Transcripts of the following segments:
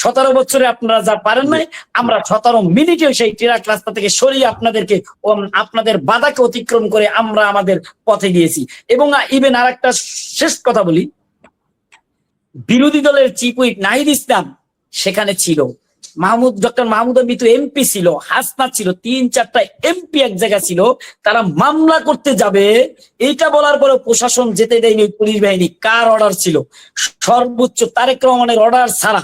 17 বছরে আপনারা যা পারেন নাই, আমরা 17 মিনিটেও সেই ট্রাক রাস্তা থেকে সরিয়ে আপনাদেরকে আপনাদের বাধাকে অতিক্রম করে আমরা আমাদের পথে গিয়েছি। এবং ইভেন আর একটা শেষ কথা বলি, বিরোধী দলের চিফ হুইপ নাহিদ ইসলাম সেখানে ছিল, ডক্টর মাহমুদা মিতু এমপি ছিল, হাসনাত ছিল, 3-4টা এমপি এক জায়গা ছিল। তারা মামলা করতে যাবে এইটা বলার পরে প্রশাসন যেতে দেয়নি। পুলিশ বাহিনী কার অর্ডার ছিল? সর্বোচ্চ তারেক রহমানের অর্ডার ছাড়া,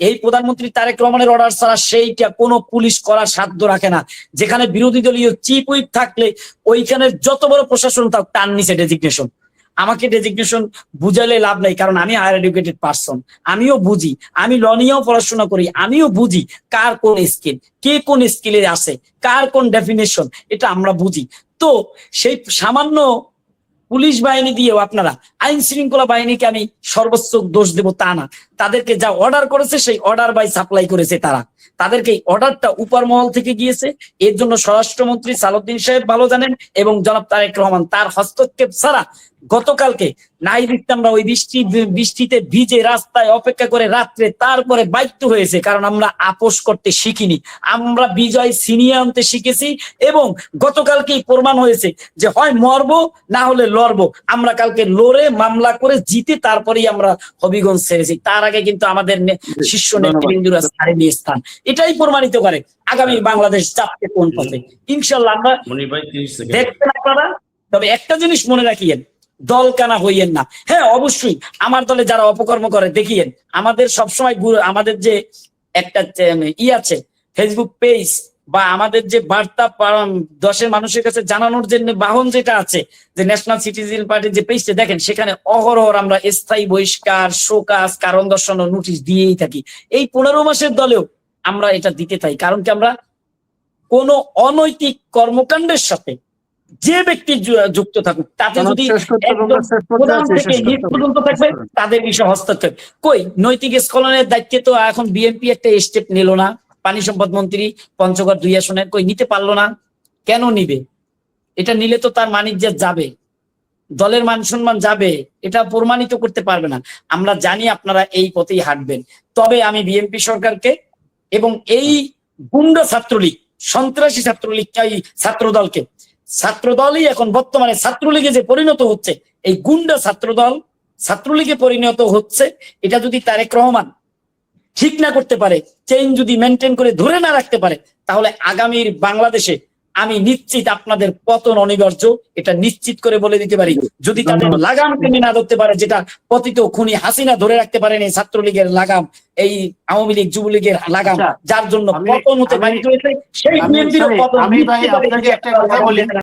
এই প্রধানমন্ত্রী তারেক রহমানের অর্ডার ছাড়া সেইটা কোনো পুলিশ করার সাধ্য রাখে না। যেখানে বিরোধী দলীয় চিফ হুইপ থাকলে ওইখানে যত বড় প্রশাসন থাক তার নিচে ডেজিগনেশন। আমাকে ডেজিগনেশন বুঝালে লাভ নাই, কারণ আমি হায়ার এডুকেটেড পারসন, আমিও বুঝি, আমি ল নিয়েও পড়াশোনা করি, আমিও বুঝি কার কোন স্কিল, কে কোন স্কিলে আসে, কার কোন ডেফিনেশন, এটা আমরা বুঝি। তো সেই সামান্য পুলিশ বাহিনী দিয়েও আপনারা আইন শৃঙ্খলা বাহিনীকে আমি সর্বোচ্চ দোষ দেব তা না, তাদেরকে যা অর্ডার করেছে সেই অর্ডার বাই সাপ্লাই করেছে তারা, তাদেরকে অর্ডারটা উপর মহল থেকে গিয়েছে। এর জন্য স্বরাষ্ট্রমন্ত্রী সালাউদ্দিন সাহেব ভালো জানেন এবং জনাব তারেক রহমান, তার হস্তক্ষেপ ছাড়া গতকালকে নাহিদ ইসলামরা ওই বৃষ্টিতে ভিজে রাস্তায় অপেক্ষা করে রাত্রে তারপরে বাধ্য হয়েছে, কারণ আমরা আপোষ করতে শিখিনি, আমরা বিজয় ছিনিয়ে আনতে শিখেছি। এবং গতকালকেই প্রমাণ হয়েছে যে হয় মরবো না হলে লড়বো। আমরা কালকে লড়ে মামলা করে জিতে তারপরেই আমরা হবিগঞ্জ ছেড়েছি, তার আগে কিন্তু আমাদের শীর্ষ নেতৃবৃন্দরা ছাড়েনি স্থান। এটাই প্রমাণিত করে আগামী বাংলাদেশ যাচ্ছে কোন পথে। ইনশাল্লাহ আমরা দেখবেন আপনারা। তবে একটা জিনিস মনে রাখিয়েন, দল কানা হইয়েন না। হ্যাঁ অবশ্যই আমার দলে যারা অপকর্ম করে দেখিয়েন, আমাদের সবসময় আমাদের যে একটা আছে ফেসবুক পেজ বা আমাদের যে বার্তা দেশের মানুষের কাছে জানানোর জন্য বাহন যেটা আছে, যে ন্যাশনাল সিটিজেন পার্টির যে পেজটা দেখেন, সেখানে অহরহ আমরা স্থায়ী বহিষ্কার, শোকাজ, কারণ দর্শানো নোটিশ দিয়েই থাকি। এই 15 মাসের দলেও আমরা এটা দিতে থাকি, কারণ কি আমরা কোন অনৈতিক কর্মকাণ্ডের সাথে যে ব্যক্তি যুক্ত থাকুক, তাতে যদি পর্যন্ত থাকবে তাদের বিষয়ে হস্তক্ষেপ। কই নৈতিক স্খলনের দায়িত্বে তো এখন বিএনপি একটা স্টেপ নিল না, পানি সম্পদ মন্ত্রী পঞ্চগড় 2 আসনের কই নিতে পারলো না, কেন নিবে? এটা নিলে তো তার মানিজ্য যাবে, দলের মান সম্মান যাবে, এটা প্রমাণিত করতে পারবে না। আমরা জানি আপনারা এই পথেই হাঁটবেন। তবে আমি বিএনপি সরকারকে এবং এই গুন্ডা ছাত্রলীগ, সন্ত্রাসী ছাত্রলীগ, ছাত্রদলই এখন বর্তমানে ছাত্রলীগে যে পরিণত হচ্ছে, এই গুন্ডা ছাত্রলীগে পরিণত হচ্ছে, এটা যদি তারেক রহমান ঠিক না করতে পারে, চেইন যদি মেনটেন করে ধরে না রাখতে পারে, তাহলে আগামীর বাংলাদেশে আমি নিশ্চিত আপনাদের পতন অনিবার্য, এটা নিশ্চিত করে বলে দিতে পারি। যদি তাদের লাগাম টেনে না ধরতে পারে, যেটা পতিত খুনি হাসিনা ধরে রাখতে পারেন, এই ছাত্রলীগের লাগাম, এই আওয়ামী লীগ যুবলীগের লাগাম, যার জন্য পতন হতে বাধ্য হয়েছে, সেই বিএনপির পতন।